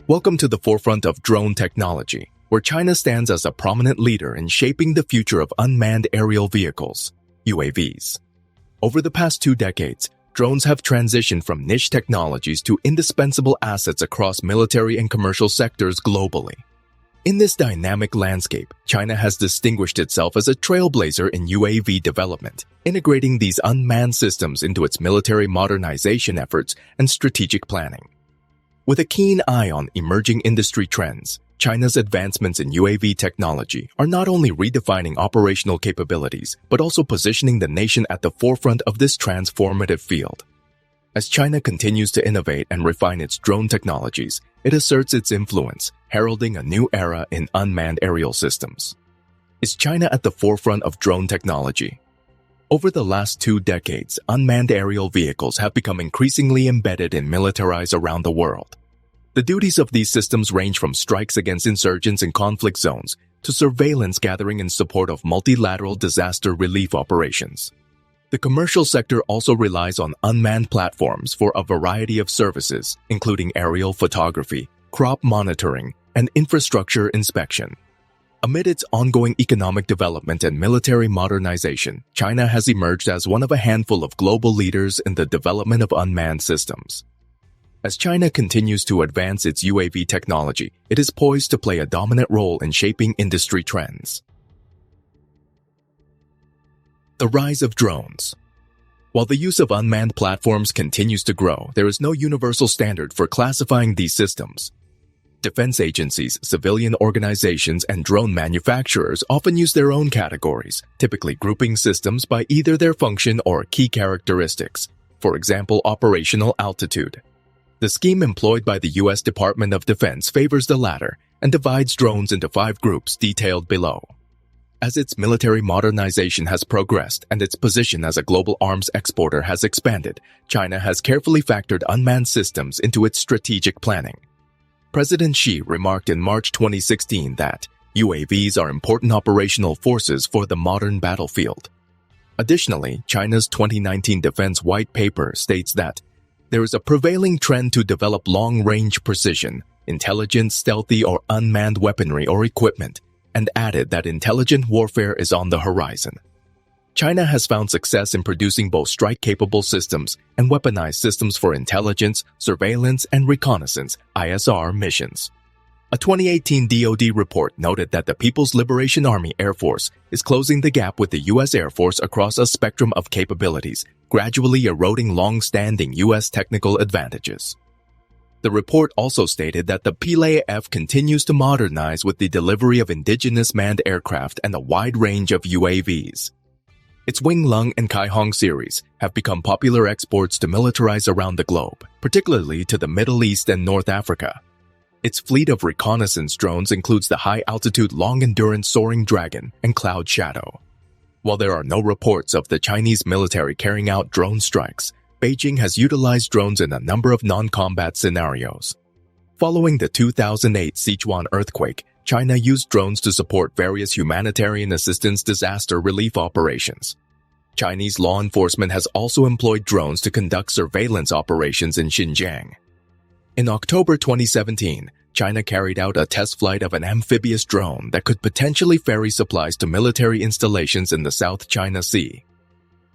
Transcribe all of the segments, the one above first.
Welcome to the forefront of drone technology, where China stands as a prominent leader in shaping the future of unmanned aerial vehicles, UAVs. Over the past 2 decades, drones have transitioned from niche technologies to indispensable assets across military and commercial sectors globally. In this dynamic landscape, China has distinguished itself as a trailblazer in UAV development, integrating these unmanned systems into its military modernization efforts and strategic planning. With a keen eye on emerging industry trends, China's advancements in UAV technology are not only redefining operational capabilities, but also positioning the nation at the forefront of this transformative field. As China continues to innovate and refine its drone technologies, it asserts its influence, heralding a new era in unmanned aerial systems. Is China at the forefront of drone technology? Over the last 2 decades, unmanned aerial vehicles have become increasingly embedded in militaries around the world. The duties of these systems range from strikes against insurgents in conflict zones to surveillance gathering in support of multilateral disaster relief operations. The commercial sector also relies on unmanned platforms for a variety of services, including aerial photography, crop monitoring, and infrastructure inspection. Amid its ongoing economic development and military modernization, China has emerged as one of a handful of global leaders in the development of unmanned systems. As China continues to advance its UAV technology, it is poised to play a dominant role in shaping industry trends. The rise of drones. While the use of unmanned platforms continues to grow, there is no universal standard for classifying these systems. Defense agencies, civilian organizations, and drone manufacturers often use their own categories, typically grouping systems by either their function or key characteristics, for example, operational altitude. The scheme employed by the U.S. Department of Defense favors the latter and divides drones into 5 groups detailed below. As its military modernization has progressed and its position as a global arms exporter has expanded, China has carefully factored unmanned systems into its strategic planning. President Xi remarked in March 2016 that UAVs are important operational forces for the modern battlefield. Additionally, China's 2019 Defense White Paper states that there is a prevailing trend to develop long-range precision, intelligent, stealthy, or unmanned weaponry or equipment, and added that intelligent warfare is on the horizon. China has found success in producing both strike-capable systems and weaponized systems for intelligence, surveillance, and reconnaissance (ISR) missions. A 2018 DoD report noted that the People's Liberation Army Air Force is closing the gap with the U.S. Air Force across a spectrum of capabilities, gradually eroding long-standing U.S. technical advantages. The report also stated that the PLAAF continues to modernize with the delivery of indigenous manned aircraft and a wide range of UAVs. Its Winglong and Kaihong series have become popular exports to militaries around the globe, particularly to the Middle East and North Africa. Its fleet of reconnaissance drones includes the high-altitude long-endurance Soaring Dragon and Cloud Shadow. While there are no reports of the Chinese military carrying out drone strikes, Beijing has utilized drones in a number of non-combat scenarios. Following the 2008 Sichuan earthquake, China used drones to support various humanitarian assistance disaster relief operations. Chinese law enforcement has also employed drones to conduct surveillance operations in Xinjiang. In October 2017, China carried out a test flight of an amphibious drone that could potentially ferry supplies to military installations in the South China Sea.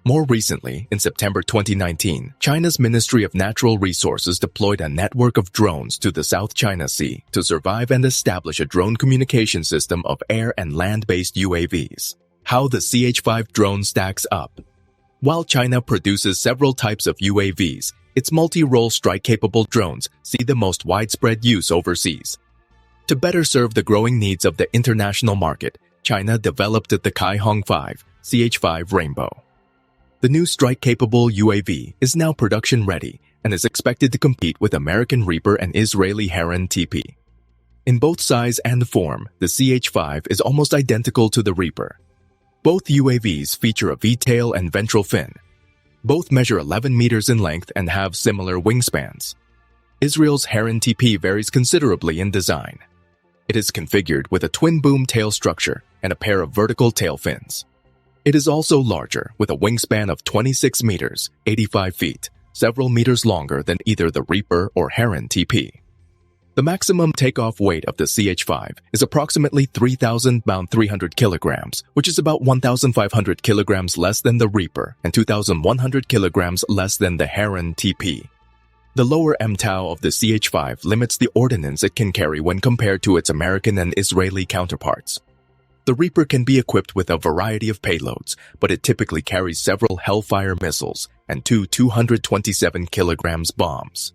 More recently, in September 2019, China's Ministry of Natural Resources deployed a network of drones to the South China Sea to survive and establish a drone communication system of air and land-based UAVs. How the CH-5 drone stacks up. While China produces several types of UAVs, its multi-role strike-capable drones see the most widespread use overseas. To better serve the growing needs of the international market, China developed the Kaihong 5 CH-5 Rainbow. The new strike-capable UAV is now production-ready and is expected to compete with American Reaper and Israeli Heron TP. In both size and form, the CH-5 is almost identical to the Reaper. Both UAVs feature a V-tail and ventral fin. Both measure 11 meters in length and have similar wingspans. Israel's Heron TP varies considerably in design. It is configured with a twin-boom tail structure and a pair of vertical tail fins. It is also larger, with a wingspan of 26 meters, 85 feet, several meters longer than either the Reaper or Heron TP. The maximum takeoff weight of the CH-5 is approximately 3,300 kilograms, which is about 1,500 kilograms less than the Reaper and 2,100 kilograms less than the Heron TP. The lower MTOW of the CH-5 limits the ordnance it can carry when compared to its American and Israeli counterparts. The Reaper can be equipped with a variety of payloads, but it typically carries several Hellfire missiles and two 227 kilograms bombs.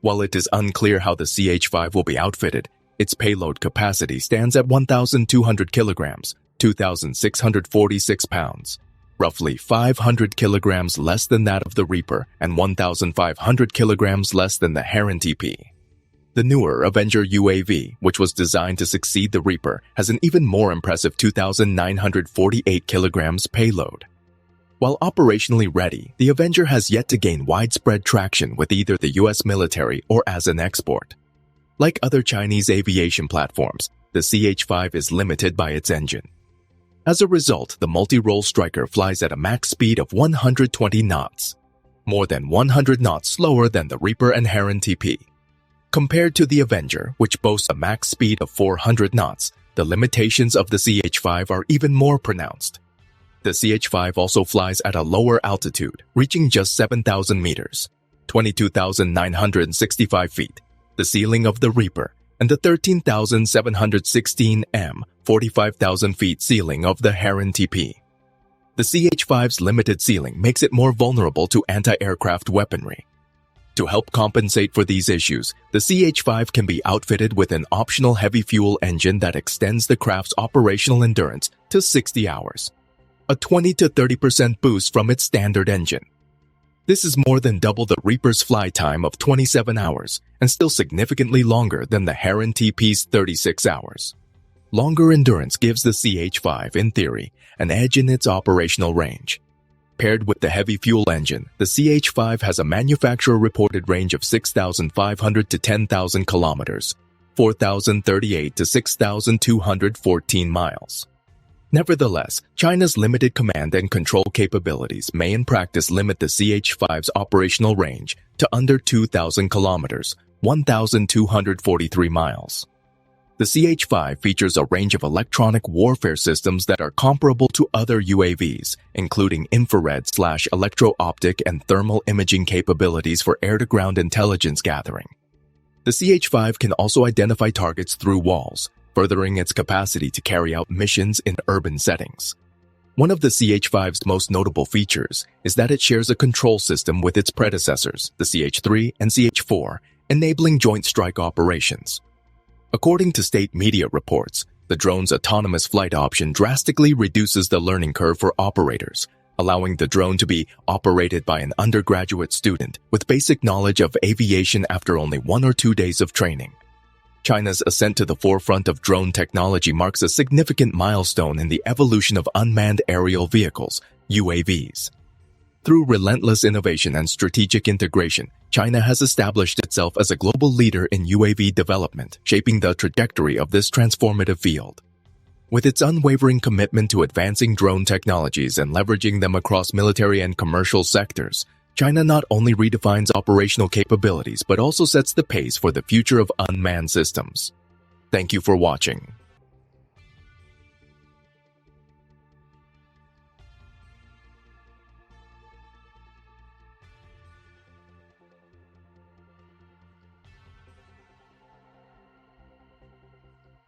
While it is unclear how the CH-5 will be outfitted, its payload capacity stands at 1,200 kilograms, 2,646 pounds, roughly 500 kilograms less than that of the Reaper and 1,500 kilograms less than the Heron TP. The newer Avenger UAV, which was designed to succeed the Reaper, has an even more impressive 2,948 kilograms payload. While operationally ready, the Avenger has yet to gain widespread traction with either the US military or as an export. Like other Chinese aviation platforms, the CH-5 is limited by its engine. As a result, the multi-role Striker flies at a max speed of 120 knots, more than 100 knots slower than the Reaper and Heron TP. Compared to the Avenger, which boasts a max speed of 400 knots, the limitations of the CH-5 are even more pronounced. The CH-5 also flies at a lower altitude, reaching just 7,000 meters, 22,965 feet, the ceiling of the Reaper, and the 13,716 m, 45,000 feet ceiling of the Heron TP. The CH-5's limited ceiling makes it more vulnerable to anti-aircraft weaponry. To help compensate for these issues, the CH-5 can be outfitted with an optional heavy fuel engine that extends the craft's operational endurance to 60 hours. A 20 to 30% boost from its standard engine. This is more than double the Reaper's flight time of 27 hours and still significantly longer than the Heron TP's 36 hours. Longer endurance gives the CH-5, in theory, an edge in its operational range. Paired with the heavy fuel engine, the CH-5 has a manufacturer-reported range of 6,500 to 10,000 kilometers, 4,038 to 6,214 miles. Nevertheless, China's limited command and control capabilities may in practice limit the CH-5's operational range to under 2,000 kilometers, 1,243 miles. The CH-5 features a range of electronic warfare systems that are comparable to other UAVs, including infrared/electro-optic and thermal imaging capabilities for air-to-ground intelligence gathering. The CH-5 can also identify targets through walls, furthering its capacity to carry out missions in urban settings. One of the CH-5's most notable features is that it shares a control system with its predecessors, the CH-3 and CH-4, enabling joint strike operations. According to state media reports, the drone's autonomous flight option drastically reduces the learning curve for operators, allowing the drone to be operated by an undergraduate student with basic knowledge of aviation after only 1 or 2 days of training. China's ascent to the forefront of drone technology marks a significant milestone in the evolution of unmanned aerial vehicles, UAVs. Through relentless innovation and strategic integration, China has established itself as a global leader in UAV development, shaping the trajectory of this transformative field. With its unwavering commitment to advancing drone technologies and leveraging them across military and commercial sectors, China not only redefines operational capabilities but also sets the pace for the future of unmanned systems. Thank you for watching.